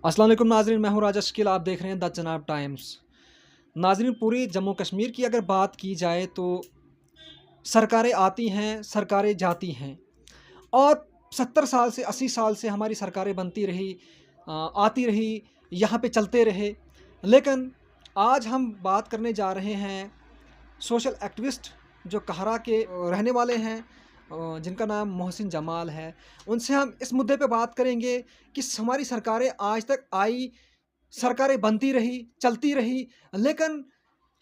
अस्सलाम वालेकुम नाज़रीन, मैं हूँ राजा शकील। आप देख रहे हैं द जनाब टाइम्स। नाज़रीन, पूरी जम्मू कश्मीर की अगर बात की जाए तो सरकारें आती हैं, सरकारें जाती हैं और 70 साल से 80 साल से हमारी सरकारें बनती रही, आती रही, यहाँ पे चलते रहे। लेकिन आज हम बात करने जा रहे हैं सोशल एक्टिविस्ट जो कहरा के रहने वाले हैं, जिनका नाम मोहसिन जमाल है। उनसे हम इस मुद्दे पे बात करेंगे कि हमारी सरकारें आज तक आई, सरकारें बनती रही, चलती रही, लेकिन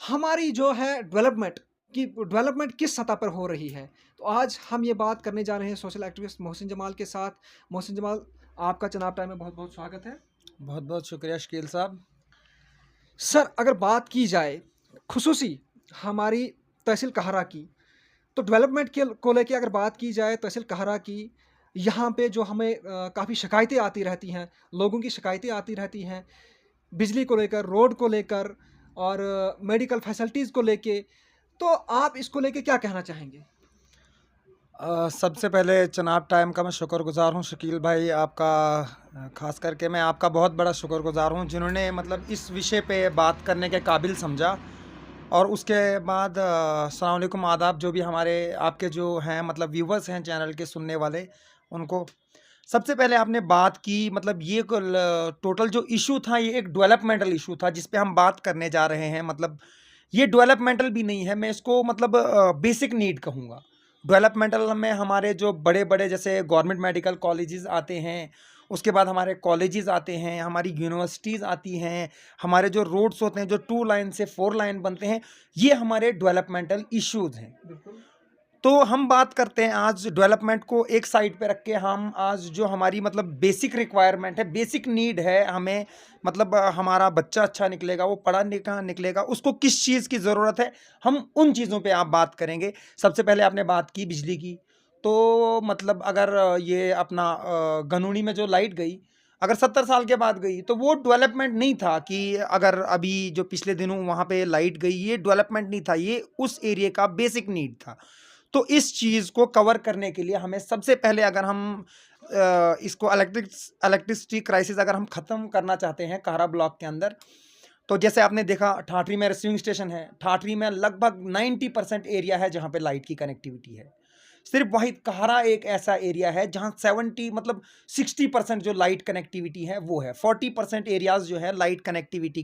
हमारी जो है डेवलपमेंट किस सतह पर हो रही है। तो आज हम ये बात करने जा रहे हैं सोशल एक्टिविस्ट मोहसिन जमाल के साथ। मोहसिन जमाल, आपका जनाब टाइम में बहुत-बहुत स्वागत है। बहुत बहुत शुक्रिया शकील साहब। सर, अगर बात की जाए खुसूसी हमारी तहसील कहरा की, तो डेवलपमेंट के को लेके अगर बात की जाए तहसील कहरा की, यहाँ पे जो हमें काफ़ी शिकायतें आती रहती हैं, लोगों की शिकायतें आती रहती हैं, बिजली को लेकर, रोड को लेकर और मेडिकल फैसिलिटीज़ को लेके। तो आप इसको लेके क्या कहना चाहेंगे? सबसे पहले चनाब टाइम का मैं शुक्रगुज़ार हूँ शकील भाई आपका। ख़ास करके मैं आपका बहुत बड़ा शुक्रगुज़ार हूँ जिन्होंने मतलब इस विषय पे बात करने के काबिल समझा। और उसके बाद अस्सलाम वालेकुम, आदाब जो भी हमारे आपके जो हैं मतलब व्यूवर्स हैं चैनल के सुनने वाले उनको। सबसे पहले आपने बात की मतलब ये टोटल जो इशू था ये एक डेवलपमेंटल इशू था जिस पे हम बात करने जा रहे हैं। मतलब ये डेवलपमेंटल भी नहीं है, मैं इसको मतलब बेसिक नीड कहूँगा। डेवलपमेंटल में हमारे जो बड़े बड़े जैसे गवर्नमेंट मेडिकल कॉलेजेस आते हैं, उसके बाद हमारे कॉलेजेस आते हैं, हमारी यूनिवर्सिटीज़ आती हैं, हमारे जो रोड्स होते हैं जो 2 लाइन से 4 लाइन बनते हैं, ये हमारे डेवलपमेंटल इश्यूज़ हैं। बिल्कुल। तो हम बात करते हैं आज डेवलपमेंट को एक साइड पे रख के, हम आज जो हमारी मतलब बेसिक रिक्वायरमेंट है, बेसिक नीड है हमें, मतलब हमारा बच्चा अच्छा निकलेगा, वो पढ़ा लिखा निकलेगा, उसको किस चीज़ की ज़रूरत है, हम उन चीज़ों पे आप बात करेंगे। सबसे पहले आपने बात की बिजली की, तो मतलब अगर ये अपना गनूनी में जो लाइट गई, अगर 70 साल के बाद गई तो वो डेवलपमेंट नहीं था। कि अगर अभी जो पिछले दिनों वहाँ पे लाइट गई, ये डेवलपमेंट नहीं था, ये उस एरिया का बेसिक नीड था। तो इस चीज़ को कवर करने के लिए हमें सबसे पहले, अगर हम इसको इलेक्ट्रिसिटी क्राइसिस अगर हम ख़त्म करना चाहते हैं कहरा ब्लॉक के अंदर, तो जैसे आपने देखा ठाठरी में रिसीविंग स्टेशन है, ठाठरी में लगभग 90% एरिया है जहाँ पे लाइट की कनेक्टिविटी है। सिर्फ वही कहरा एक ऐसा एरिया है जहाँ 70 मतलब 60% जो लाइट कनेक्टिविटी है वो है। 40% एरियाज जो है लाइट कनेक्टिविटी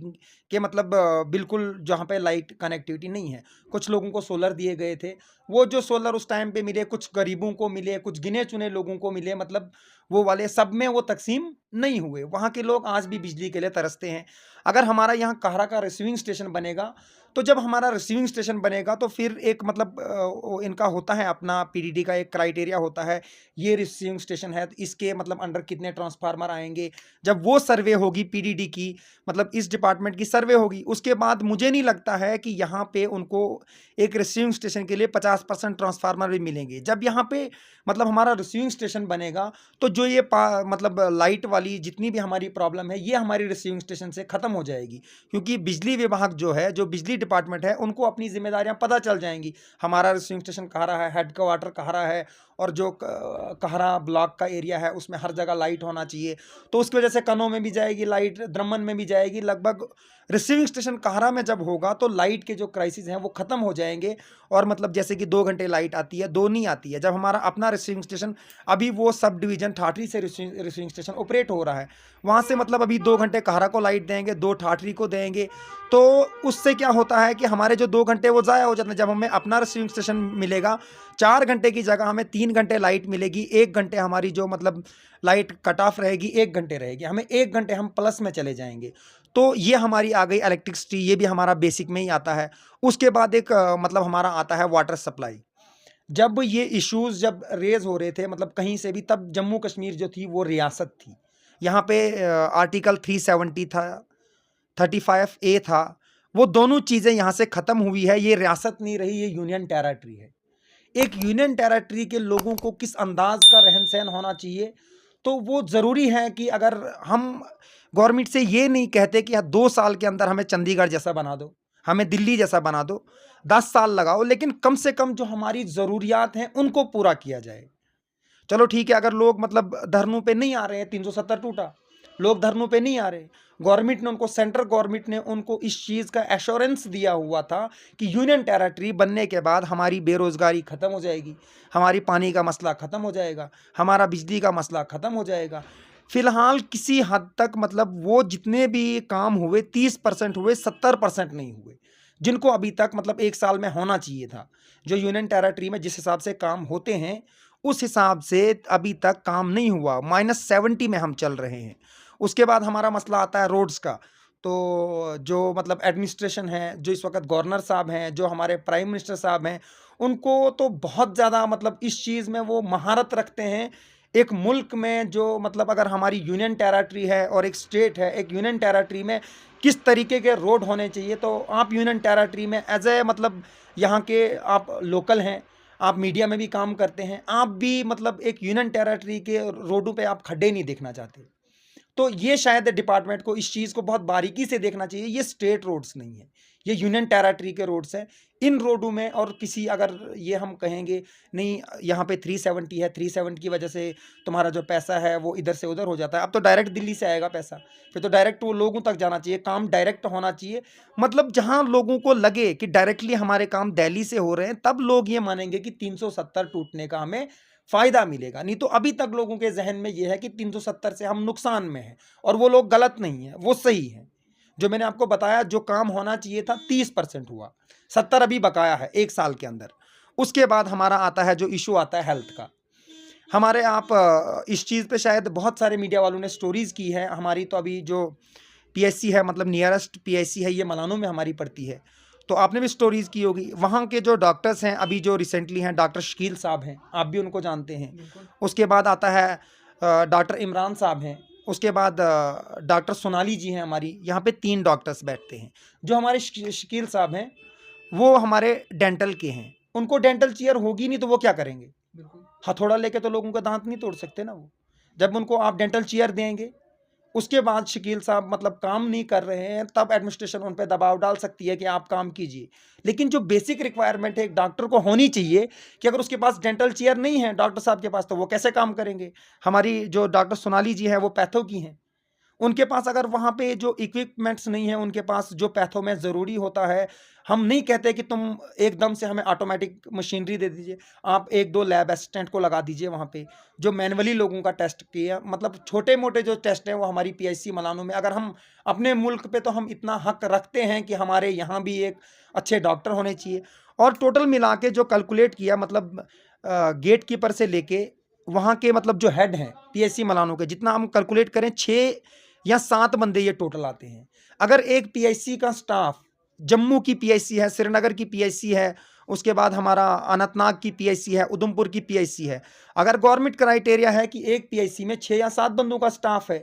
के मतलब बिल्कुल जहाँ पे लाइट कनेक्टिविटी नहीं है। कुछ लोगों को सोलर दिए गए थे, वो जो सोलर उस टाइम पे मिले, कुछ गरीबों को मिले, कुछ गिने चुने लोगों को मिले, मतलब वो वाले सब में वो तकसीम नहीं हुए। वहाँ के लोग आज भी बिजली के लिए तरसते हैं। अगर हमारा यहाँ कहरा का रिसीविंग स्टेशन बनेगा, तो जब हमारा रिसीविंग स्टेशन बनेगा तो फिर एक मतलब इनका होता है अपना पीडीडी का एक क्राइटेरिया होता है, ये रिसीविंग स्टेशन है तो इसके मतलब अंडर कितने ट्रांसफार्मर आएंगे। जब वो सर्वे होगी पीडीडी की, मतलब इस डिपार्टमेंट की सर्वे होगी, उसके बाद मुझे नहीं लगता है कि यहाँ पे उनको एक रिसीविंग स्टेशन के लिए 50% ट्रांसफार्मर भी मिलेंगे। जब यहाँ पे मतलब हमारा रिसीविंग स्टेशन बनेगा, तो जो ये मतलब लाइट वाली जितनी भी हमारी प्रॉब्लम है, ये हमारी रिसीविंग स्टेशन से ख़त्म हो जाएगी। क्योंकि बिजली विभाग जो है, जो बिजली डिपार्टमेंट है, उनको अपनी जिम्मेदारियां पता चल जाएंगी। हमारा रिसीविंग स्टेशन कहरा है, हेड क्वार्टर कहरा है, और जो कहरा ब्लॉक का एरिया है उसमें हर जगह लाइट होना चाहिए। तो उसकी वजह से कनों में भी जाएगी लाइट, द्रमन में भी जाएगी। लगभग रिसीविंग स्टेशन कहरा में जब होगा तो लाइट के जो क्राइसिस हैं वो ख़त्म हो जाएंगे। और मतलब जैसे कि 2 घंटे लाइट आती है, 2 नहीं आती है। जब हमारा अपना रिसीविंग स्टेशन, अभी वो सब डिवीज़न ठाठरी से रिसीविंग स्टेशन ऑपरेट हो रहा है, वहाँ से मतलब अभी 2 घंटे कहरा को लाइट देंगे, 2 ठाठरी को देंगे। तो उससे क्या होता है कि हमारे जो 2 घंटे वो ज़ाया हो जाते हैं। जब हमें अपना रिसीविंग स्टेशन मिलेगा, 4 घंटे की जगह हमें 3 घंटे लाइट मिलेगी। 1 घंटे हमारी जो मतलब लाइट कट ऑफ रहेगी, 1 घंटे रहेगी, हमें 1 घंटे हम प्लस में चले जाएंगे। तो ये हमारी आ गई इलेक्ट्रिसिटी, ये भी हमारा बेसिक में ही आता है। उसके बाद एक मतलब हमारा आता है वाटर सप्लाई। जब ये इश्यूज़ जब रेज़ हो रहे थे मतलब कहीं से भी, तब जम्मू कश्मीर जो थी वो रियासत थी। यहाँ पे आर्टिकल 370 था, 35 ए था, वो दोनों चीज़ें यहाँ से ख़त्म हुई है। ये रियासत नहीं रही, ये यूनियन टेरेटरी है। एक यूनियन टेरेटरी के लोगों को किस अंदाज का रहन सहन होना चाहिए, तो वो ज़रूरी है कि अगर हम गवर्नमेंट से ये नहीं कहते कि 2 साल के अंदर हमें चंडीगढ़ जैसा बना दो, हमें दिल्ली जैसा बना दो, 10 साल लगाओ, लेकिन कम से कम जो हमारी ज़रूरियात हैं उनको पूरा किया जाए। चलो ठीक है, अगर लोग मतलब धरनों पे नहीं आ रहे हैं, 370 टूटा, लोग धरनों पे नहीं आ रहे। गवर्नमेंट ने उनको, सेंट्रल गवर्नमेंट ने उनको इस चीज़ का एश्योरेंस दिया हुआ था कि यूनियन टेरिटरी बनने के बाद हमारी बेरोज़गारी ख़त्म हो जाएगी, हमारी पानी का मसला ख़त्म हो जाएगा, हमारा बिजली का मसला ख़त्म हो जाएगा। फिलहाल किसी हद तक मतलब वो जितने भी काम हुए 30% हुए, 70% नहीं हुए, जिनको अभी तक मतलब 1 साल में होना चाहिए था। जो यूनियन टेरिटरी में जिस हिसाब से काम होते हैं, उस हिसाब से अभी तक काम नहीं हुआ, -70 में हम चल रहे हैं। उसके बाद हमारा मसला आता है रोड्स का। तो जो मतलब एडमिनिस्ट्रेशन है, जो इस वक़्त गवर्नर साहब हैं, जो हमारे प्राइम मिनिस्टर साहब हैं, उनको तो बहुत ज़्यादा मतलब इस चीज़ में वो महारत रखते हैं। एक मुल्क में जो मतलब अगर हमारी यूनियन टेरिटरी है और एक स्टेट है, एक यूनियन टेरिटरी में किस तरीके के रोड होने चाहिए, तो आप यूनियन टेरिटरी में एज़ ए मतलब यहाँ के आप लोकल हैं, आप मीडिया में भी काम करते हैं, आप भी मतलब एक यूनियन टेरिटरी के रोडों पे आप खड्डे नहीं देखना चाहते। तो ये शायद डिपार्टमेंट को इस चीज़ को बहुत बारीकी से देखना चाहिए। ये स्टेट रोड्स नहीं है, ये यूनियन टेरिटरी के रोड्स हैं। इन रोडों में और किसी अगर ये हम कहेंगे नहीं यहाँ पे 370 है, 370 की वजह से तुम्हारा जो पैसा है वो इधर से उधर हो जाता है। अब तो डायरेक्ट दिल्ली से आएगा पैसा, फिर तो डायरेक्ट वो लोगों तक जाना चाहिए, काम डायरेक्ट होना चाहिए। मतलब जहाँ लोगों को लगे कि डायरेक्टली हमारे काम दिल्ली से हो रहे हैं, तब लोग ये मानेंगे कि 370 टूटने का हमें फ़ायदा मिलेगा। नहीं तो अभी तक लोगों के ज़हन में ये है कि 370 से हम नुकसान में हैं, और वो लोग गलत नहीं हैं, वो सही हैं। जो मैंने आपको बताया, जो काम होना चाहिए था 30% हुआ, 70 अभी बकाया है 1 साल के अंदर। उसके बाद हमारा आता है जो इशू आता है हेल्थ का। हमारे आप इस चीज़ पे शायद बहुत सारे मीडिया वालों ने स्टोरीज़ की है। हमारी तो अभी जो पीएचसी है, मतलब नियरेस्ट पीएचसी है, ये मलानो में हमारी पड़ती है। तो आपने भी स्टोरीज़ की होगी। वहाँ के जो डॉक्टर्स हैं अभी जो रिसेंटली हैं, डॉक्टर शकील साहब हैं, आप भी उनको जानते हैं। उसके बाद आता है डॉक्टर इमरान साहब हैं। उसके बाद डॉक्टर सोनाली जी हैं हमारी। यहाँ पे 3 डॉक्टर्स बैठते हैं। जो हमारे शकील साहब हैं, वो हमारे डेंटल के हैं। उनको डेंटल चेयर होगी नहीं तो वो क्या करेंगे? हथौड़ा लेके तो लोगों का दांत नहीं तोड़ सकते ना वो। जब उनको आप डेंटल चेयर देंगे, उसके बाद शकील साहब मतलब काम नहीं कर रहे हैं, तब एडमिनिस्ट्रेशन उन पे दबाव डाल सकती है कि आप काम कीजिए। लेकिन जो बेसिक रिक्वायरमेंट है एक डॉक्टर को होनी चाहिए कि अगर उसके पास डेंटल चेयर नहीं है डॉक्टर साहब के पास, तो वो कैसे काम करेंगे? हमारी जो डॉक्टर सोनाली जी हैं, वो पैथो की हैं। उनके पास अगर वहाँ पे जो इक्विपमेंट्स नहीं है, उनके पास जो पैथो में ज़रूरी होता है, हम नहीं कहते कि तुम एकदम से हमें ऑटोमेटिक मशीनरी दे दीजिए, आप 1-2 लैब असिस्टेंट को लगा दीजिए वहाँ पे, जो मैनुअली लोगों का टेस्ट किया। मतलब छोटे-मोटे जो टेस्ट हैं वो हमारी पीएचसी मलानो में, अगर हम अपने मुल्क पे तो हम इतना हक रखते हैं कि हमारे यहाँ भी एक अच्छे डॉक्टर होने चाहिए। और टोटल मिला के जो कैलकुलेट किया, मतलब गेट कीपर से लेके वहाँ के मतलब जो हेड हैं पीएचसी मलानो के, जितना हम कैलकुलेट करें 6 या 7 बंदे ये टोटल आते हैं। अगर एक पीएचसी का स्टाफ, जम्मू की पीएचसी है, श्रीनगर की पीएचसी है, उसके बाद हमारा अनंतनाग की पीएचसी है, उधमपुर की पीएचसी है, अगर गवर्नमेंट क्राइटेरिया है कि एक पीएचसी में 6 या 7 बंदों का स्टाफ है,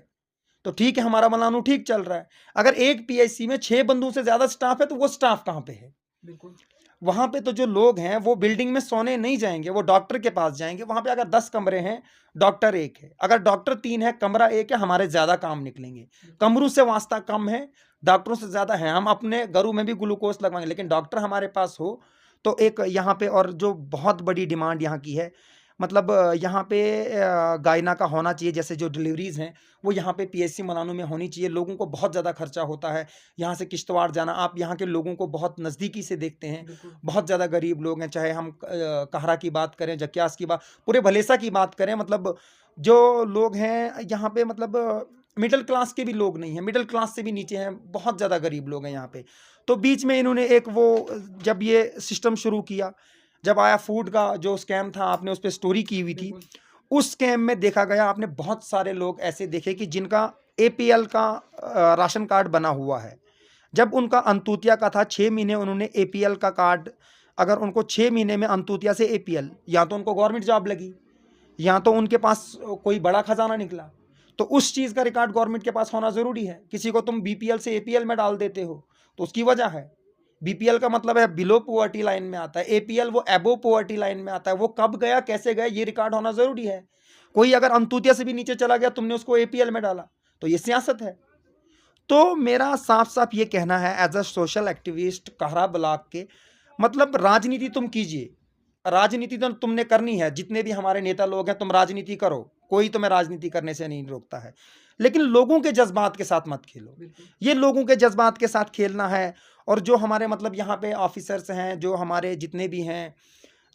तो ठीक है, हमारा मलानू ठीक चल रहा है। अगर एक पीएचसी में 6 बंदों से ज़्यादा स्टाफ है, तो वो स्टाफ कहाँ पे है? बिल्कुल। वहाँ पे तो जो लोग हैं वो बिल्डिंग में सोने नहीं जाएंगे, वो डॉक्टर के पास जाएंगे। वहाँ पे अगर 10 कमरे हैं, डॉक्टर 1 है, अगर डॉक्टर 3 है, कमरा 1 है, हमारे ज़्यादा काम निकलेंगे। कमरों से वास्ता कम है, डॉक्टरों से ज़्यादा है। हम अपने घरों में भी ग्लूकोज लगवाएंगे, लेकिन डॉक्टर हमारे पास हो तो एक यहाँ पे। और जो बहुत बड़ी डिमांड यहाँ की है, मतलब यहाँ पे गायना का होना चाहिए। जैसे जो डिलीवरीज़ हैं वो यहाँ पे पीएचसी मलानो में होनी चाहिए। लोगों को बहुत ज़्यादा खर्चा होता है यहाँ से किश्तवाड़ जाना। आप यहाँ के लोगों को बहुत नज़दीकी से देखते हैं, बहुत ज़्यादा गरीब लोग हैं। चाहे हम कहरा की बात करें, जक्यास की बात, पूरे भलेसा की बात करें, मतलब जो लोग हैं यहाँ पे, मतलब मिडिल क्लास के भी लोग नहीं हैं, मिडिल क्लास से भी नीचे हैं, बहुत ज़्यादा गरीब लोग हैं यहाँ पे। तो बीच में इन्होंने एक वो जब ये सिस्टम शुरू किया, जब आया फूड का जो स्कैम था, आपने उस पर स्टोरी की हुई थी। उस स्कैम में देखा गया, आपने बहुत सारे लोग ऐसे देखे कि जिनका एपीएल का राशन कार्ड बना हुआ है। जब उनका अंतुतिया का था 6 महीने, उन्होंने एपीएल का कार्ड, अगर उनको 6 महीने में अंतुतिया से एपीएल, या तो उनको गवर्नमेंट जॉब लगी, या तो उनके पास कोई बड़ा खजाना निकला। तो उस चीज़ का रिकॉर्ड गवर्नमेंट के पास होना ज़रूरी है। किसी को तुम बीपीएल से एपीएल में डाल देते हो तो उसकी वजह है। बीपीएल का मतलब है बिलो पॉवर्टी लाइन में आता है, एपीएल वो एबो पॉवर्टी लाइन में आता है। वो कब गया, कैसे गया, ये रिकॉर्ड होना ज़रूरी है। कोई अगर अंतुतिया से भी नीचे चला गया, तुमने उसको एपीएल में डाला, तो ये सियासत है। तो मेरा साफ साफ ये कहना है एज अ सोशल एक्टिविस्ट कहरा ब्लॉक के, मतलब राजनीति तुम कीजिए, राजनीति तो तुमने करनी है। जितने भी हमारे नेता लोग हैं, तुम राजनीति करो, कोई तुम्हें राजनीति करने से नहीं रोकता है, लेकिन लोगों के जज्बात के साथ मत खेलो। बिल्कुल। ये लोगों के जज्बात के साथ खेलना है। और जो हमारे मतलब यहाँ पे ऑफिसर्स हैं, जो हमारे जितने भी हैं,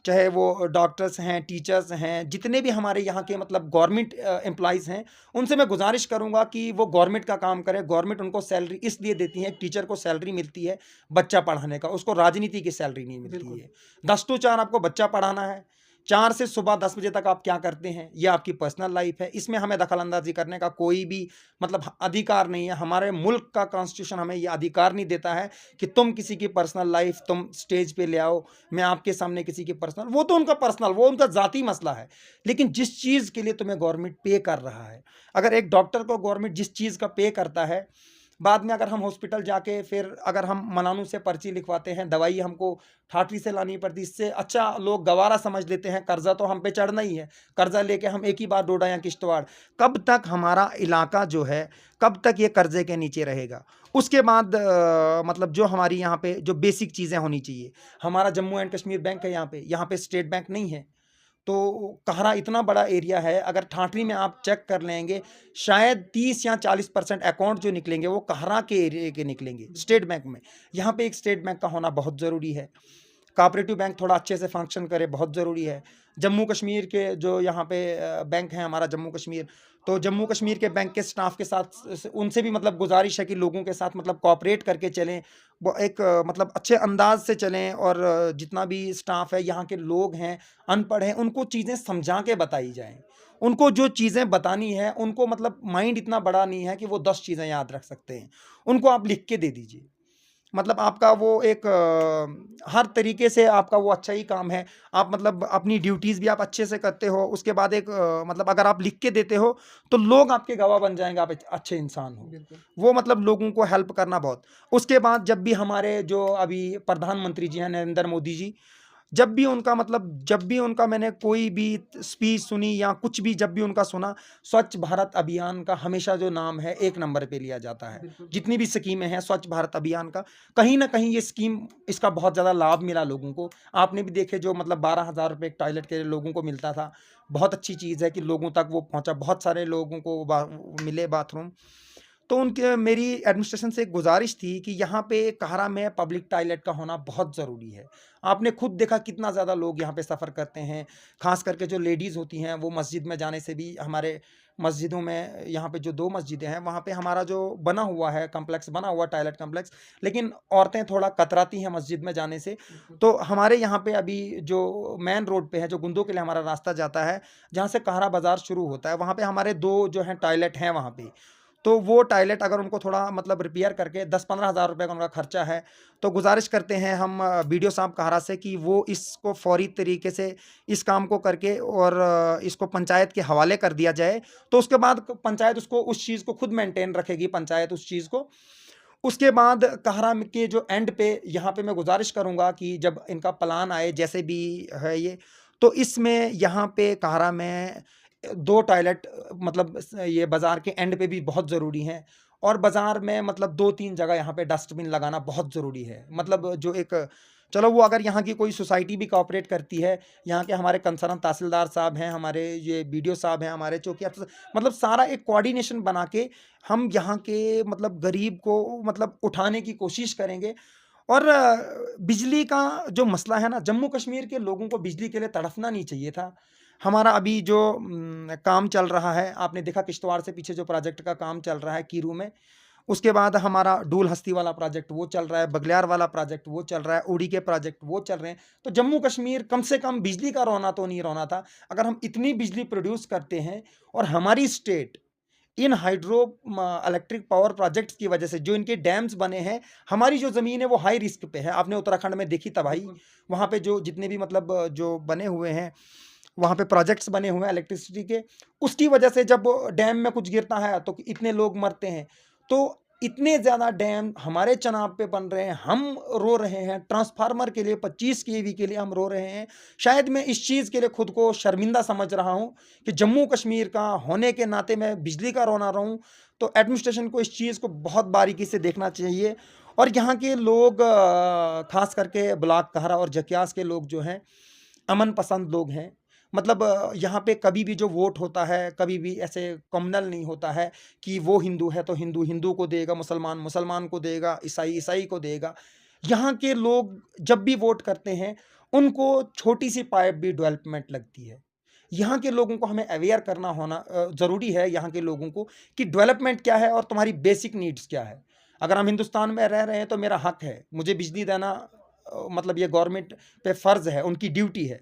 चाहे वो डॉक्टर्स हैं, टीचर्स हैं, जितने भी हमारे यहाँ के मतलब गवर्नमेंट एम्प्लॉइज़ हैं, उनसे मैं गुजारिश करूँगा कि वो गवर्नमेंट का काम करें। गवर्नमेंट उनको सैलरी इसलिए देती है, एक टीचर को सैलरी मिलती है बच्चा पढ़ाने का, उसको राजनीति की सैलरी नहीं मिलती बिल्कुल। है। 10 टू 4 आपको बच्चा पढ़ाना है, 4 से सुबह 10 बजे तक आप क्या करते हैं, ये आपकी पर्सनल लाइफ है। इसमें हमें दखल-अंदाज़ी करने का कोई भी मतलब अधिकार नहीं है। हमारे मुल्क का कॉन्स्टिट्यूशन हमें ये अधिकार नहीं देता है कि तुम किसी की पर्सनल लाइफ तुम स्टेज पे ले आओ, मैं आपके सामने किसी की पर्सनल, वो तो उनका पर्सनल, वो उनका ज़ाती मसला है। लेकिन जिस चीज़ के लिए तुम्हें गवर्नमेंट पे कर रहा है, अगर एक डॉक्टर को गवर्नमेंट जिस चीज़ का पे करता है, बाद में अगर हम हॉस्पिटल जाके फिर अगर हम मलानू से पर्ची लिखवाते हैं, दवाई हमको ठाठरी से लानी पड़ती, इससे अच्छा लोग गवारा समझ लेते हैं, कर्जा तो हम पे चढ़ना ही है, कर्जा लेके हम एक ही बार डोडा या किश्तवाड़। कब तक हमारा इलाका जो है, कब तक ये कर्जे के नीचे रहेगा? उसके बाद मतलब जो हमारी यहाँ पे जो बेसिक चीज़ें होनी चाहिए, हमारा जम्मू एंड कश्मीर बैंक है यहाँ पे स्टेट बैंक नहीं है। तो कहरा इतना बड़ा एरिया है, अगर ठाठरी में आप चेक कर लेंगे, शायद 30 या 40% अकाउंट जो निकलेंगे वो कहरा के एरिया के निकलेंगे स्टेट बैंक में। यहाँ पे एक स्टेट बैंक का होना बहुत ज़रूरी है। कोऑपरेटिव बैंक थोड़ा अच्छे से फंक्शन करे, बहुत ज़रूरी है। जम्मू कश्मीर के जो यहाँ पे बैंक है हमारा जम्मू कश्मीर, तो जम्मू कश्मीर के बैंक के स्टाफ के साथ उनसे भी मतलब गुजारिश है कि लोगों के साथ मतलब कोऑपरेट करके चलें, वो एक मतलब अच्छे अंदाज से चलें। और जितना भी स्टाफ है, यहाँ के लोग हैं, अनपढ़ हैं, उनको चीज़ें समझा के बताई जाएँ। उनको जो चीज़ें बतानी है, उनको मतलब माइंड इतना बड़ा नहीं है कि वो 10 चीज़ें याद रख सकते हैं। उनको आप लिख के दे दीजिए। मतलब आपका वो एक हर तरीके से आपका वो अच्छा ही काम है। आप मतलब अपनी ड्यूटीज़ भी आप अच्छे से करते हो। उसके बाद एक मतलब अगर आप लिख के देते हो, तो लोग आपके गवाह बन जाएँगे, आप एक अच्छे इंसान हो। बिल्कुल। वो मतलब लोगों को हेल्प करना बहुत। उसके बाद जब भी हमारे जो अभी प्रधानमंत्री जी हैं, नरेंद्र मोदी जी, जब भी उनका मैंने कोई भी स्पीच सुनी या कुछ भी जब भी उनका सुना, स्वच्छ भारत अभियान का हमेशा जो नाम है 1 नंबर पे लिया जाता है। बिल्कुल। जितनी भी स्कीमें हैं स्वच्छ भारत अभियान का, कहीं न कहीं ये स्कीम इसका बहुत ज़्यादा लाभ मिला लोगों को। आपने भी देखे जो मतलब 12,000 रुपए एक टॉयलेट के लिए लोगों को मिलता था। बहुत अच्छी चीज़ है कि लोगों तक वो पहुँचा, बहुत सारे लोगों को मिले बाथरूम। तो उनके मेरी एडमिनिस्ट्रेशन से एक गुजारिश थी कि यहाँ पे कहरा में पब्लिक टॉयलेट का होना बहुत ज़रूरी है। आपने खुद देखा कितना ज़्यादा लोग यहाँ पे सफ़र करते हैं, ख़ास करके जो लेडीज़ होती हैं वो मस्जिद में जाने से भी हमारे मस्जिदों में यहाँ पे जो 2 मस्जिदें हैं वहाँ पे हमारा जो बना हुआ है कॉम्प्लेक्स बना हुआ टॉयलेट कॉम्प्लेक्स, लेकिन औरतें थोड़ा कतराती हैं मस्जिद में जाने से। बिल्कुल। तो हमारे यहाँ पे अभी जो मेन रोड पे है, जो गुंदों के लिए हमारा रास्ता जाता है, जहाँ से कहरा बाज़ार शुरू होता है, वहाँ पे हमारे 2 जो हैं टॉयलेट हैं वहाँ पे। तो वो टॉयलेट अगर उनको थोड़ा मतलब रिपेयर करके 10-15 हज़ार रुपए का उनका खर्चा है, तो गुज़ारिश करते हैं हम बीडीओ साहब कहरा से कि वो इसको फ़ौरी तरीके से इस काम को करके और इसको पंचायत के हवाले कर दिया जाए। तो उसके बाद पंचायत उसको उस चीज़ को खुद मेंटेन रखेगी पंचायत उस चीज़ को। उसके बाद कहरा में के जो एंड पे यहाँ पे मैं गुज़ारिश करूँगा कि जब इनका प्लान आए जैसे भी है ये, तो इसमें यहाँ पे कहरा में 2 टॉयलेट मतलब ये बाज़ार के एंड पे भी बहुत ज़रूरी हैं। और बाज़ार में मतलब 2-3 जगह यहाँ पे डस्टबिन लगाना बहुत ज़रूरी है। मतलब जो एक चलो वो अगर यहाँ की कोई सोसाइटी भी कोऑपरेट करती है, यहाँ के हमारे कंसर्न तहसीलदार साहब हैं, हमारे ये बीडीओ साहब हैं, हमारे चौकी अफ़सर, मतलब सारा एक कोऑर्डिनेशन बना के हम यहाँ के मतलब गरीब को मतलब उठाने की कोशिश करेंगे। और बिजली का जो मसला है ना, जम्मू कश्मीर के लोगों को बिजली के लिए तड़फना नहीं चाहिए था। हमारा अभी जो काम चल रहा है, आपने देखा किश्तवाड़ से पीछे जो प्रोजेक्ट का काम चल रहा है कीरू में, उसके बाद हमारा डूल हस्ती वाला प्रोजेक्ट वो चल रहा है, बगलियार वाला प्रोजेक्ट वो चल रहा है, उड़ी के प्रोजेक्ट वो चल रहे हैं। तो जम्मू कश्मीर कम से कम बिजली का रोना तो नहीं रोना था। अगर हम इतनी बिजली प्रोड्यूस करते हैं और हमारी state in hydro electric power projects की वजह से जो इनके डैम्स बने हैं, हमारी जो ज़मीन है वो हाई रिस्क पे है। आपने उत्तराखंड में देखी तबाही, बिल्कुल। वहाँ पे जो जितने भी मतलब जो बने हुए हैं, वहाँ पे प्रोजेक्ट्स बने हुए हैं इलेक्ट्रिसिटी के, उसकी वजह से जब डैम में कुछ गिरता है तो इतने लोग मरते हैं। तो इतने ज़्यादा डैम हमारे चनाब पे बन रहे हैं, हम रो रहे हैं ट्रांसफार्मर के लिए, 25 केवी के लिए हम रो रहे हैं। शायद मैं इस चीज़ के लिए खुद को शर्मिंदा समझ रहा हूँ कि जम्मू कश्मीर का होने के नाते मैं बिजली का रोना रहूँ। तो एडमिनिस्ट्रेशन को इस चीज़ को बहुत बारीकी से देखना चाहिए। और यहाँ के लोग ख़ास करके ब्लॉक कहरा और जकियास के लोग जो हैं, अमन पसंद लोग हैं। मतलब यहाँ पे कभी भी जो वोट होता है, कभी भी ऐसे कम्युनल नहीं होता है कि वो हिंदू है तो हिंदू हिंदू को देगा, मुसलमान मुसलमान को देगा, ईसाई ईसाई को देगा। यहाँ के लोग जब भी वोट करते हैं, उनको छोटी सी पाइप भी डेवलपमेंट लगती है। यहाँ के लोगों को हमें अवेयर करना होना ज़रूरी है, यहाँ के लोगों को, कि डेवलपमेंट क्या है और तुम्हारी बेसिक नीड्स क्या है। अगर हम हिंदुस्तान में रह रहे हैं तो मेरा हक है, मुझे बिजली देना मतलब ये गवर्नमेंट पे फ़र्ज़ है, उनकी ड्यूटी है।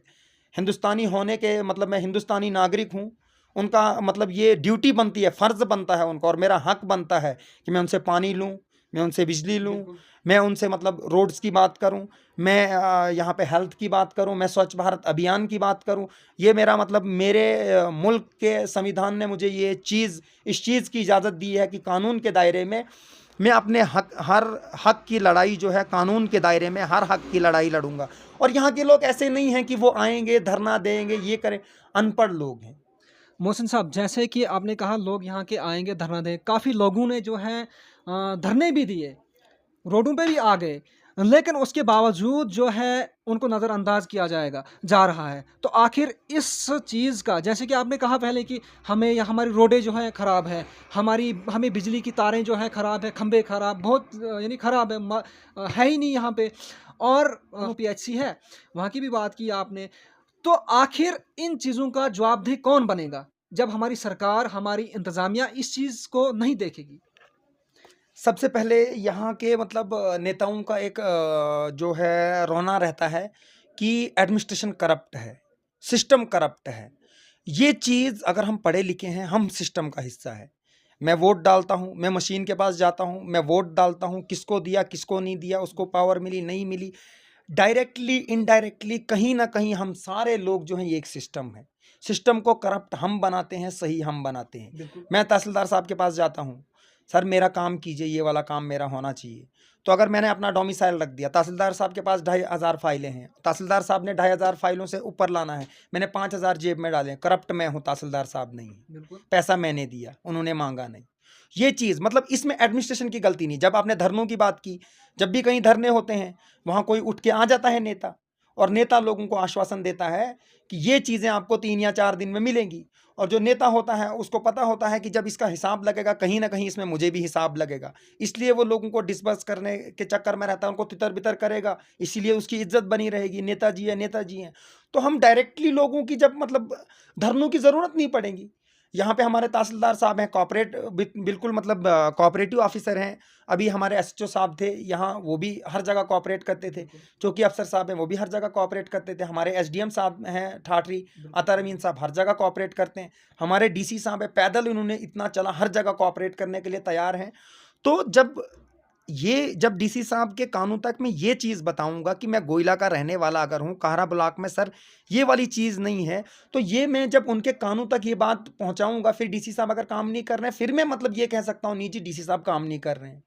हिंदुस्तानी होने के मतलब मैं हिंदुस्तानी नागरिक हूँ, उनका मतलब ये ड्यूटी बनती है, फ़र्ज़ बनता है उनका, और मेरा हक बनता है कि मैं उनसे पानी लूँ, मैं उनसे बिजली लूँ, बिल्कुल। मैं उनसे मतलब रोड्स की बात करूँ, मैं यहाँ पे हेल्थ की बात करूँ, मैं स्वच्छ भारत अभियान की बात करूँ। ये मेरा मतलब मेरे मुल्क के संविधान ने मुझे ये चीज़, इस चीज़ की इजाज़त दी है कि कानून के दायरे में मैं अपने हर हक की लड़ाई जो है, कानून के दायरे में हर हक की लड़ाई लड़ूंगा। और यहाँ के लोग ऐसे नहीं हैं कि वो आएंगे धरना देंगे ये करें, अनपढ़ लोग हैं। मोहसिन साहब, जैसे कि आपने कहा लोग यहाँ के आएंगे धरना दें, काफ़ी लोगों ने जो है धरने भी दिए, रोडों पे भी आ गए, लेकिन उसके बावजूद जो है उनको नज़रअंदाज किया जा रहा है। तो आखिर इस चीज़ का, जैसे कि आपने कहा पहले कि हमें या हमारी रोडें जो हैं ख़राब है, हमें बिजली की तारें जो हैं ख़राब है, खंभे ख़राब, बहुत यानी ख़राब है, है ही नहीं यहाँ पे। और पीएचसी है, वहाँ की भी बात की आपने। तो आखिर इन चीज़ों का जवाबदेह कौन बनेगा जब हमारी सरकार, हमारी इंतज़ामिया इस चीज़ को नहीं देखेगी? सबसे पहले यहाँ के मतलब नेताओं का एक जो है रोना रहता है कि एडमिनिस्ट्रेशन करप्ट है, सिस्टम करप्ट है। ये चीज़ अगर हम पढ़े लिखे हैं, हम सिस्टम का हिस्सा है। मैं वोट डालता हूँ, मैं मशीन के पास जाता हूँ, मैं वोट डालता हूँ, किसको दिया किसको नहीं दिया, उसको पावर मिली नहीं मिली, डायरेक्टली इनडायरेक्टली कहीं ना कहीं हम सारे लोग जो हैं ये एक सिस्टम है। सिस्टम को करप्ट हम बनाते हैं, सही हम बनाते हैं। बिल्कुल। मैं तहसीलदार साहब के पास जाता हूँ, सर मेरा काम कीजिए, ये वाला काम मेरा होना चाहिए। तो अगर मैंने अपना डोमिसाइल रख दिया, तहसीलदार साहब के पास 2,500 फाइलें हैं, तहसीलदार साहब ने 2,500 फाइलों से ऊपर लाना है, मैंने 5,000 जेब में डाले, करप्ट मैं हूँ, तहसीलदार साहब नहीं। बिल्कुल। पैसा मैंने दिया, उन्होंने मांगा नहीं। ये चीज़ मतलब इसमें एडमिनिस्ट्रेशन की गलती नहीं। जब आपने धरनों की बात की, जब भी कहीं धरने होते हैं, वहाँ कोई उठ के आ जाता है नेता, और नेता लोगों को आश्वासन देता है कि ये चीज़ें आपको 3 या 4 दिन में मिलेंगी। और जो नेता होता है उसको पता होता है कि जब इसका हिसाब लगेगा, कहीं ना कहीं इसमें मुझे भी हिसाब लगेगा, इसलिए वो लोगों को डिस्बर्स करने के चक्कर में रहता है, उनको तितर बितर करेगा, इसीलिए उसकी इज्जत बनी रहेगी, नेताजी है नेताजी हैं। तो हम डायरेक्टली लोगों की जब मतलब धरनों की ज़रूरत नहीं पड़ेगी। यहाँ पे हमारे तहसीलदार साहब हैं, बिल्कुल मतलब कोऑपरेटिव ऑफिसर हैं। अभी हमारे एसएचओ साहब थे यहाँ, वो भी हर जगह कोऑपरेट करते थे। चौकी अफसर साहब हैं, वो भी हर जगह कोऑपरेट करते थे। हमारे एसडीएम साहब हैं ठाठरी, अतर अमीन साहब, हर जगह कोऑपरेट करते हैं। हमारे डीसी साहब है, पैदल उन्होंने इतना चला, हर जगह कोऑपरेट करने के लिए तैयार हैं। तो जब डीसी साहब के कानों तक मैं ये चीज़ बताऊंगा कि मैं गोइला का रहने वाला अगर हूँ, काहरा ब्लॉक में सर ये वाली चीज़ नहीं है, तो ये मैं जब उनके कानों तक ये बात पहुंचाऊंगा, फिर डीसी साहब अगर काम नहीं कर रहे हैं, फिर मैं मतलब ये कह सकता हूँ नहीं जी डीसी साहब काम नहीं कर रहे हैं।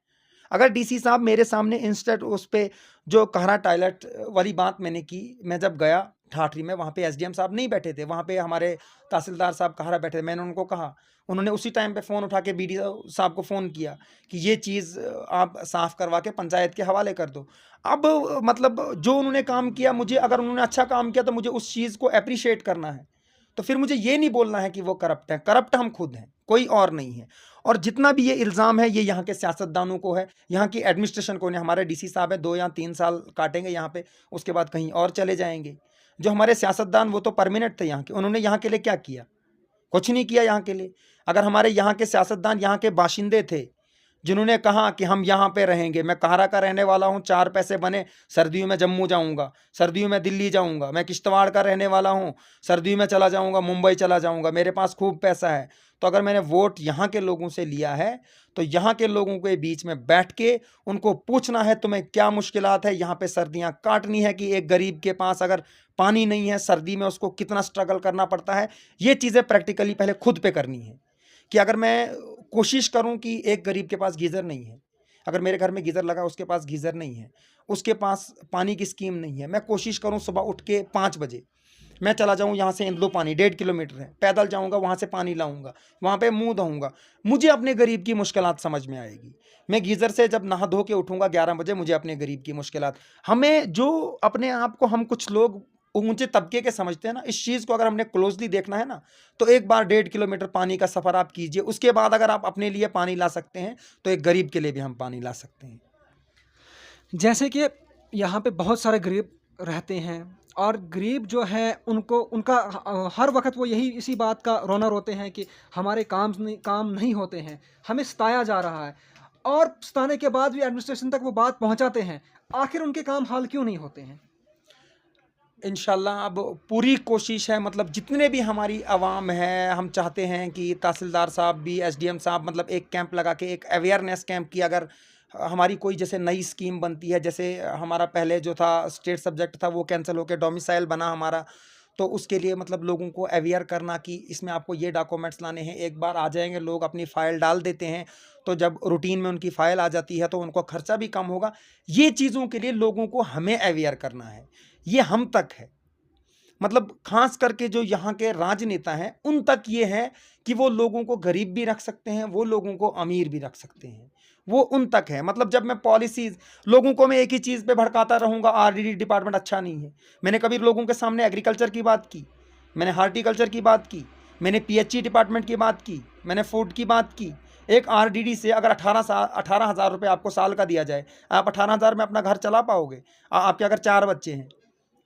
अगर डीसी साहब मेरे सामने इंस्टेंट उस पे जो कहरा टॉयलेट वाली बात मैंने की, मैं जब गया ठाठरी में, वहाँ पे एसडीएम साहब नहीं बैठे थे, वहाँ पे हमारे तहसीलदार साहब कहरा बैठे थे। मैंने उनको कहा, उन्होंने उसी टाइम पे फ़ोन उठा के बीडीओ साहब को फ़ोन किया कि ये चीज़ आप साफ़ करवा के पंचायत के हवाले कर दो। अब मतलब जो उन्होंने काम किया, मुझे अगर उन्होंने अच्छा काम किया तो मुझे उस चीज़ को एप्रिशिएट करना है। तो फिर मुझे ये नहीं बोलना है कि वो करप्ट है, करप्ट हम खुद हैं, कोई और नहीं है। और जितना भी ये इल्ज़ाम है ये यहाँ के सियासतदानों को है, यहाँ की एडमिनिस्ट्रेशन को नहीं। हमारे डीसी साहब है, 2 या 3 साल काटेंगे यहाँ पे, उसके बाद कहीं और चले जाएंगे। जो हमारे सियासतदान वो तो परमानेंट थे यहाँ के, उन्होंने यहाँ के लिए क्या किया? कुछ नहीं किया यहाँ के लिए। अगर हमारे यहाँ के सियासतदान यहाँ के बाशिंदे थे, जिन्होंने कहा कि हम यहाँ पे रहेंगे, मैं कहरा का रहने वाला हूँ, 4 पैसे बने सर्दियों में जम्मू जाऊँगा, सर्दियों में दिल्ली जाऊँगा, मैं किश्तवाड़ का रहने वाला हूँ, सर्दियों में चला जाऊँगा, मुंबई चला जाऊँगा, मेरे पास खूब पैसा है। तो अगर मैंने वोट यहाँ के लोगों से लिया है, तो यहाँ के लोगों के बीच में बैठ के उनको पूछना है तुम्हें क्या मुश्किलात है, यहाँ पे सर्दियाँ काटनी है कि एक गरीब के पास अगर पानी नहीं है सर्दी में उसको कितना स्ट्रगल करना पड़ता है। ये चीज़ें प्रैक्टिकली पहले खुद पे करनी है। कि अगर मैं कोशिश करूं कि एक गरीब के पास गीज़र नहीं है, अगर मेरे घर में गीज़र लगा उसके पास गीज़र नहीं है, उसके पास पानी की स्कीम नहीं है, मैं कोशिश करूं सुबह उठ के 5 बजे मैं चला जाऊं यहाँ से इंदलो पानी 1.5 किलोमीटर है, पैदल जाऊंगा वहाँ से पानी लाऊंगा, वहाँ पे मुंह धोऊंगा, मुझे अपने गरीब की मुश्किलात समझ में आएगी। मैं गीज़र से जब नहा धो के उठूंगा 11 बजे, मुझे अपने गरीब की मुश्किलात, हमें जो अपने आप को हम कुछ लोग ऊंचे तबके के समझते हैं ना। इस चीज़ को अगर हमने क्लोजली देखना है ना, तो एक बार 1.5 किलोमीटर पानी का सफ़र आप कीजिए, उसके बाद अगर आप अपने लिए पानी ला सकते हैं तो एक गरीब के लिए भी हम पानी ला सकते हैं। जैसे कि यहाँ पे बहुत सारे गरीब रहते हैं और गरीब जो है उनको उनका हर वक्त वो यही इसी बात का रोना रोते हैं कि हमारे काम नहीं होते हैं, हमें सताया जा रहा है, और सताने के बाद भी एडमिनिस्ट्रेशन तक वो बात पहुँचाते हैं। आखिर उनके काम हाल क्यों नहीं होते हैं? इंशाल्लाह अब पूरी कोशिश है, मतलब जितने भी हमारी आवाम है, हम चाहते हैं कि तहसीलदार साहब भी, एसडीएम साहब, मतलब एक कैंप लगा के, एक अवेयरनेस कैंप की, अगर हमारी कोई जैसे नई स्कीम बनती है, जैसे हमारा पहले जो था स्टेट सब्जेक्ट था वो कैंसिल होकर डोमिसाइल बना हमारा, तो उसके लिए मतलब लोगों को अवेयर करना कि इसमें आपको ये डॉक्यूमेंट्स लाने हैं। एक बार आ जाएंगे लोग, अपनी फ़ाइल डाल देते हैं, तो जब रूटीन में उनकी फ़ाइल आ जाती है तो उनको खर्चा भी कम होगा। ये चीज़ों के लिए लोगों को हमें अवेयर करना है, ये हम तक है। मतलब खास करके जो यहाँ के राजनेता हैं उन तक ये है कि वो लोगों को गरीब भी रख सकते हैं, वो लोगों को अमीर भी रख सकते हैं, वो उन तक है। मतलब जब मैं पॉलिसीज लोगों को मैं एक ही चीज़ पे भड़काता रहूँगा, आरडीडी डिपार्टमेंट अच्छा नहीं है। मैंने कभी लोगों के सामने एग्रीकल्चर की बात की, मैंने हार्टिकल्चर की बात की, मैंने पीएचई डिपार्टमेंट की बात की, मैंने फूड की बात की। एक आरडीडी से अगर 18,000 रुपये आपको साल का दिया जाए, आप 18,000 में अपना घर चला पाओगे? आपके अगर 4 बच्चे हैं,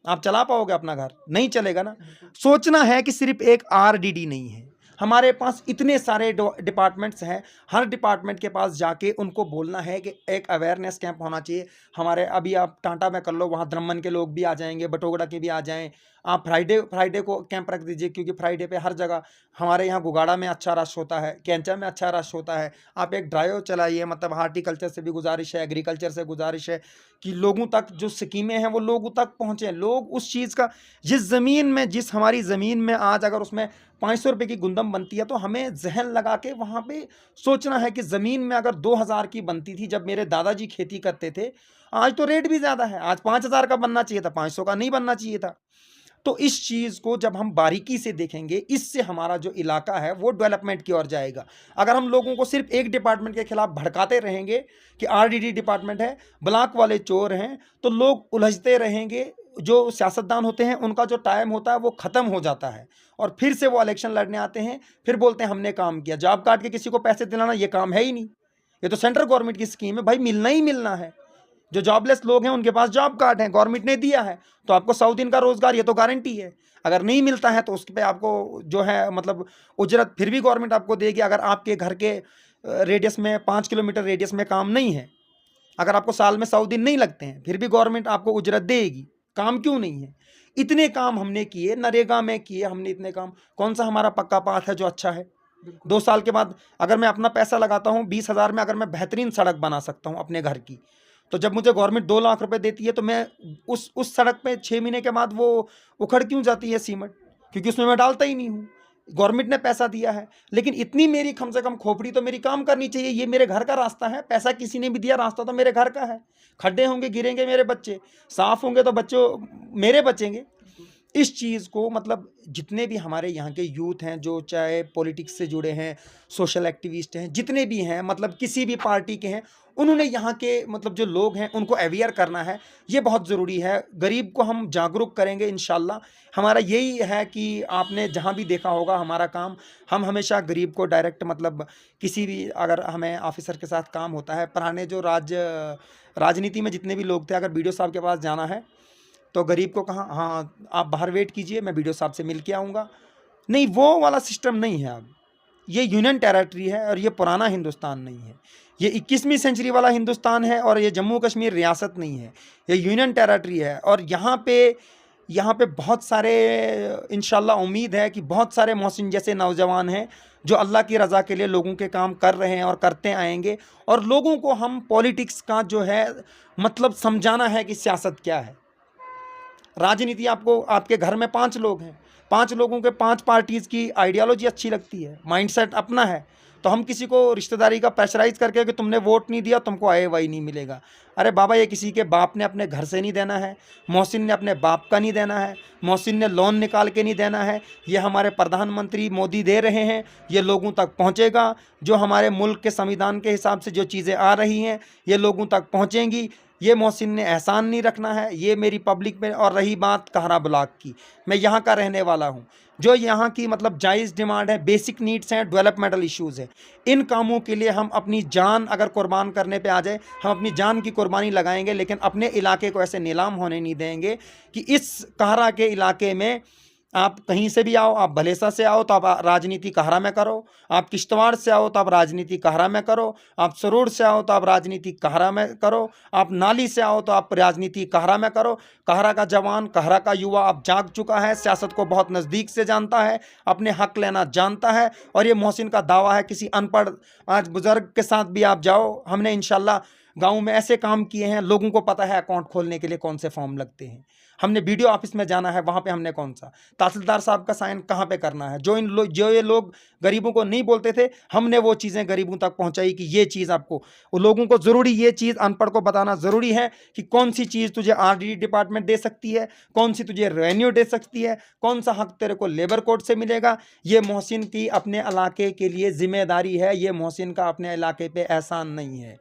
आप चला पाओगे अपना घर? नहीं चलेगा ना। सोचना है कि सिर्फ एक आरडीडी नहीं है, हमारे पास इतने सारे डिपार्टमेंट्स हैं। हर डिपार्टमेंट के पास जाके उनको बोलना है कि एक अवेयरनेस कैंप होना चाहिए। हमारे अभी आप टाटा में कर लो, वहाँ द्रमन के लोग भी आ जाएंगे, बटोगड़ा के भी आ जाएं। आप फ्राइडे को कैंप रख दीजिए, क्योंकि फ्राइडे पे हर जगह, हमारे यहाँ गुगाड़ा में अच्छा रश होता है, कैंचा में अच्छा रश होता है। आप एक ड्राइव चलाइए, मतलब हार्टिकल्चर से भी गुजारिश है, एग्रीकल्चर से गुजारिश है कि लोगों तक जो स्कीमें हैं वो लोगों तक पहुँचें। लोग उस चीज़ का, जिस ज़मीन में, जिस हमारी ज़मीन में आज अगर उसमें 500 रुपये की गुंदम बनती है, तो हमें जहन लगा के वहाँ पे सोचना है कि ज़मीन में अगर 2,000 की बनती थी जब मेरे दादाजी खेती करते थे, आज तो रेट भी ज़्यादा है। आज 5,000 का बनना चाहिए था, 500 का नहीं बनना चाहिए था। तो इस चीज़ को जब हम बारीकी से देखेंगे, इससे हमारा जो इलाका है वो डेवलपमेंट की ओर जाएगा। अगर हम लोगों को सिर्फ एक डिपार्टमेंट के खिलाफ भड़काते रहेंगे कि आरडीडी डिपार्टमेंट है, ब्लॉक वाले चोर हैं, तो लोग उलझते रहेंगे। जो सियासतदान होते हैं उनका जो टाइम होता है वो ख़त्म हो जाता है, और फिर से वो इलेक्शन लड़ने आते हैं, फिर बोलते हैं हमने काम किया। जॉब कार्ड के किसी को पैसे दिलाना ये काम है ही नहीं, ये तो सेंट्रल गवर्नमेंट की स्कीम है भाई, मिलना ही मिलना है। जो जॉबलेस लोग हैं उनके पास जॉब कार्ड है, गवर्नमेंट ने दिया है, तो आपको 100 दिन का रोजगार, ये तो गारंटी है। अगर नहीं मिलता है तो उस पर आपको जो है मतलब उजरत फिर भी गवर्नमेंट आपको देगी। अगर आपके घर के रेडियस में 5 किलोमीटर रेडियस में काम नहीं है, अगर आपको साल में 100 दिन नहीं लगते हैं, फिर भी गवर्नमेंट आपको उजरत देगी। काम क्यों नहीं है? इतने काम हमने किए, नरेगा में किए हमने इतने काम। कौन सा हमारा पक्का पाथ है जो अच्छा है? 2 साल के बाद अगर मैं अपना पैसा लगाता हूँ 20,000 में, अगर मैं बेहतरीन सड़क बना सकता हूँ अपने घर की, तो जब मुझे गवर्नमेंट 2 लाख रुपए देती है, तो मैं उस सड़क पे 6 महीने के बाद वो उखड़ क्यों जाती है सीमेंट? क्योंकि उसमें मैं डालता ही नहीं हूँ। गवर्नमेंट ने पैसा दिया है, लेकिन इतनी मेरी कम से कम खोपड़ी तो मेरी काम करनी चाहिए। ये मेरे घर का रास्ता है, पैसा किसी ने भी दिया, रास्ता तो मेरे घर का है। खड्डे होंगे, गिरेंगे मेरे बच्चे, साफ होंगे तो बच्चों मेरे बचेंगे। इस चीज़ को मतलब जितने भी हमारे यहाँ के यूथ हैं, जो चाहे पॉलिटिक्स से जुड़े हैं, सोशल एक्टिविस्ट हैं, जितने भी हैं, मतलब किसी भी पार्टी के हैं, उन्होंने यहाँ के मतलब जो लोग हैं उनको अवेयर करना है। ये बहुत ज़रूरी है। गरीब को हम जागरूक करेंगे इंशाल्लाह। हमारा यही है कि आपने जहाँ भी देखा होगा हमारा काम, हम हमेशा गरीब को डायरेक्ट, मतलब किसी भी अगर हमें ऑफिसर के साथ काम होता है, पुराने जो राजनीति में जितने भी लोग थे, अगर बीडीओ साहब के पास जाना है तो गरीब को कहा, हाँ आप बाहर वेट कीजिए, मैं बीडीओ साहब से मिल के आऊँगा। नहीं, वो वाला सिस्टम नहीं है अब। ये यूनियन टेरिटरी है और ये पुराना हिंदुस्तान नहीं है। ये 21वीं सेंचुरी वाला हिंदुस्तान है, और ये जम्मू कश्मीर रियासत नहीं है, ये यूनियन टेरिटरी है। और यहाँ पे बहुत सारे, इंशाल्लाह उम्मीद है कि बहुत सारे मोहसिन जैसे नौजवान हैं जो अल्लाह की रज़ा के लिए लोगों के काम कर रहे हैं और करते आएंगे। और लोगों को हम पॉलिटिक्स का जो है मतलब समझाना है कि सियासत क्या है। राजनीति, आपको आपके घर में 5 लोग हैं, 5 लोगों के 5 पार्टीज़ की आइडियोलॉजी अच्छी लगती है, माइंडसेट अपना है, तो हम किसी को रिश्तेदारी का प्रेशराइज करके कि तुमने वोट नहीं दिया तुमको आए वाई नहीं मिलेगा। अरे बाबा, ये किसी के बाप ने अपने घर से नहीं देना है, मोहसिन ने अपने बाप का नहीं देना है, मोहसिन ने लोन निकाल के नहीं देना है। ये हमारे प्रधानमंत्री मोदी दे रहे हैं, ये लोगों तक पहुंचेगा। जो हमारे मुल्क के संविधान के हिसाब से जो चीज़ें आ रही हैं ये लोगों तक पहुंचेंगी। ये मोहसिन ने एहसान नहीं रखना है, ये मेरी पब्लिक में। और रही बात कहरा ब्लॉक की, मैं यहाँ का रहने वाला हूँ। जो यहाँ की मतलब जायज़ डिमांड है, बेसिक नीड्स हैं, डेवलपमेंटल इश्यूज़ हैं, इन कामों के लिए हम अपनी जान अगर कुर्बान करने पे आ जाए, हम अपनी जान की कुर्बानी लगाएंगे, लेकिन अपने इलाके को ऐसे नीलाम होने नहीं देंगे कि इस कहरा के इलाके में आप कहीं से भी आओ, आप भलेसा से आओ तो आप राजनीति कहरा में करो, आप किश्तवाड़ से आओ तो आप राजनीति कहरा में करो, आप सरूर से आओ तो आप राजनीति कहरा में करो, आप नाली से आओ तो आप राजनीति कहरा में करो। कहरा का जवान, कहरा का युवा अब जाग चुका है, सियासत को बहुत नज़दीक से जानता है, अपने हक लेना जानता है। और ये मोहसिन का दावा है, किसी अनपढ़ आज बुजुर्ग के साथ भी आप जाओ, हमने इंशाल्लाह गाँव में ऐसे काम किए हैं, लोगों को पता है अकाउंट खोलने के लिए कौन से फॉर्म लगते हैं। हमने वीडियो ऑफिस में जाना है, वहाँ पे हमने कौन सा तहसीलदार साहब का साइन कहाँ पे करना है। जो ये लोग गरीबों को नहीं बोलते थे, हमने वो चीज़ें गरीबों तक पहुँचाई कि ये चीज़ आपको, वो लोगों को ज़रूरी, ये चीज़ अनपढ़ को बताना ज़रूरी है कि कौन सी चीज़ तुझे RD डिपार्टमेंट दे सकती है, कौन सी तुझे रेवेन्यू दे सकती है, कौन सा हक तेरे को लेबर कोड से मिलेगा। ये मोहसिन की अपने इलाके के लिए जिम्मेदारी है, ये मोहसिन का अपने इलाके पे एहसान नहीं है।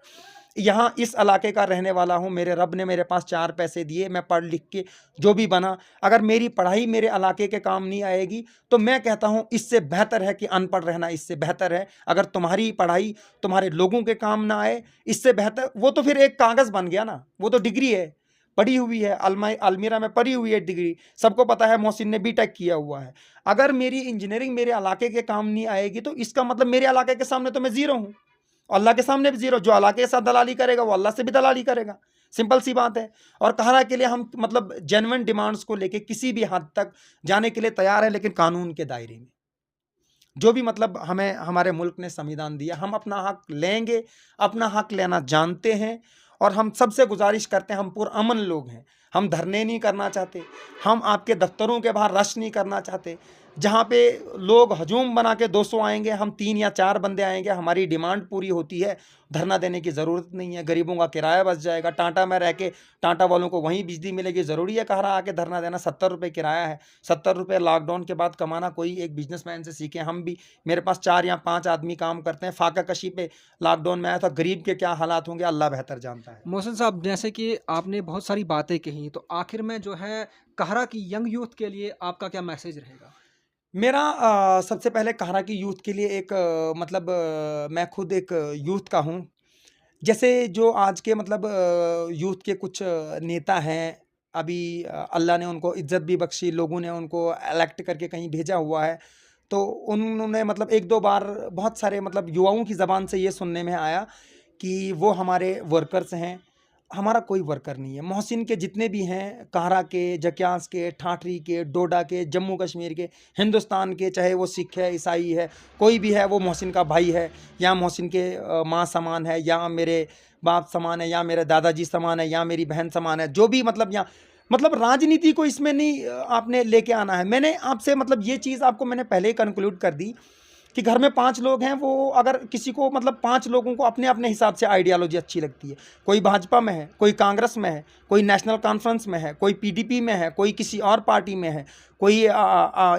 यहाँ इस इलाके का रहने वाला हूँ, मेरे रब ने मेरे पास 4 पैसे दिए, मैं पढ़ लिख के जो भी बना, अगर मेरी पढ़ाई मेरे इलाके के काम नहीं आएगी तो मैं कहता हूँ इससे बेहतर है कि अनपढ़ रहना, इससे बेहतर है। अगर तुम्हारी पढ़ाई तुम्हारे लोगों के काम ना आए, इससे बेहतर, वो तो फिर एक कागज़ बन गया ना, वो तो डिग्री है, पढ़ी हुई है, अलमीरा में पढ़ी हुई है डिग्री, सबको पता है मोहसिन ने B.Tech किया हुआ है। अगर मेरी इंजीनियरिंग मेरे इलाके के काम नहीं आएगी तो इसका मतलब मेरे इलाके के सामने तो मैं ज़ीरो हूँ, अल्लाह के सामने भी ज़ीरो। जो इलाके के साथ दलाली करेगा वो अल्लाह से भी दलाली करेगा, सिंपल सी बात है। और कहरा के लिए हम मतलब जेन्युइन डिमांड्स को लेके किसी भी हद तक जाने के लिए तैयार है, लेकिन कानून के दायरे में। जो भी मतलब हमें हमारे मुल्क ने संविधान दिया, हम अपना हक लेंगे, अपना हक लेना जानते हैं। और हम सबसे गुजारिश करते हैं, हम पुरअमन लोग हैं, हम धरने नहीं करना चाहते, हम आपके दफ्तरों के बाहर रश नहीं करना चाहते। जहाँ पे लोग हजूम बना के 200 आएंगे, हम 3 या 4 बंदे आएंगे, हमारी डिमांड पूरी होती है, धरना देने की ज़रूरत नहीं है। गरीबों का किराया बच जाएगा, टाटा में रह के टाटा वालों को वहीं बिजली मिलेगी, ज़रूरी है कहरा आके धरना देना। 70 रुपये किराया है, 70 रुपये लॉकडाउन के बाद कमाना कोई एक बिजनेसमैन से सीखे हम भी। मेरे पास 4 या 5 आदमी काम करते हैं, फाका कशी पे लॉकडाउन में आया था। गरीब के क्या हालात होंगे अल्लाह बेहतर जानता है। मोहसिन साहब, जैसे कि आपने बहुत सारी बातें कही, तो आखिर में जो है कहरा की यंग यूथ के लिए आपका क्या मैसेज रहेगा? मेरा सबसे पहले कहरा की यूथ के लिए एक मतलब मैं खुद एक यूथ का हूँ। जैसे जो आज के मतलब यूथ के कुछ नेता हैं, अभी अल्लाह ने उनको इज़्ज़त भी बख्शी, लोगों ने उनको इलेक्ट करके कहीं भेजा हुआ है। तो उन्होंने मतलब 1-2 बार बहुत सारे मतलब युवाओं की ज़बान से ये सुनने में आया कि वो हमारे वर्कर्स हैं। हमारा कोई वर्कर नहीं है। मोहसिन के जितने भी हैं, कहरा के, जक्यास के, ठाठरी के, डोडा के, जम्मू कश्मीर के, हिंदुस्तान के, चाहे वो सिख है, ईसाई है, कोई भी है, वो मोहसिन का भाई है, या मोहसिन के माँ समान है, या मेरे बाप समान है, या मेरे दादाजी समान है, या मेरी बहन समान है। जो भी मतलब यहाँ मतलब राजनीति को इसमें नहीं आपने लेके आना है। मैंने आपसे मतलब ये चीज़ आपको मैंने पहले ही कंक्लूड कर दी कि घर में 5 लोग हैं, वो अगर किसी को मतलब 5 लोगों को अपने अपने हिसाब से आइडियोलॉजी अच्छी लगती है। कोई भाजपा में है, कोई कांग्रेस में है, कोई नेशनल कॉन्फ्रेंस में है, कोई PDP में है, कोई किसी और पार्टी में है, कोई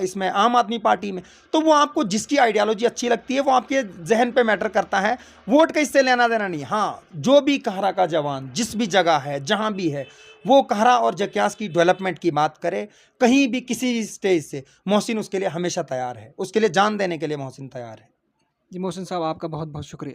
इसमें आम आदमी पार्टी में। तो वो आपको जिसकी आइडियोलॉजी अच्छी लगती है वो आपके जहन पे मैटर करता है, वोट का इससे लेना देना नहीं। हाँ, जो भी कहरा का जवान जिस भी जगह है, जहाँ भी है, वो कहरा और जक्यास की डेवलपमेंट की बात करे, कहीं भी किसी भी स्टेज से, मोहसिन उसके लिए हमेशा तैयार है, उसके लिए जान देने के लिए मोहसिन तैयार है। जी मोहसिन साहब, आपका बहुत बहुत शुक्रिया।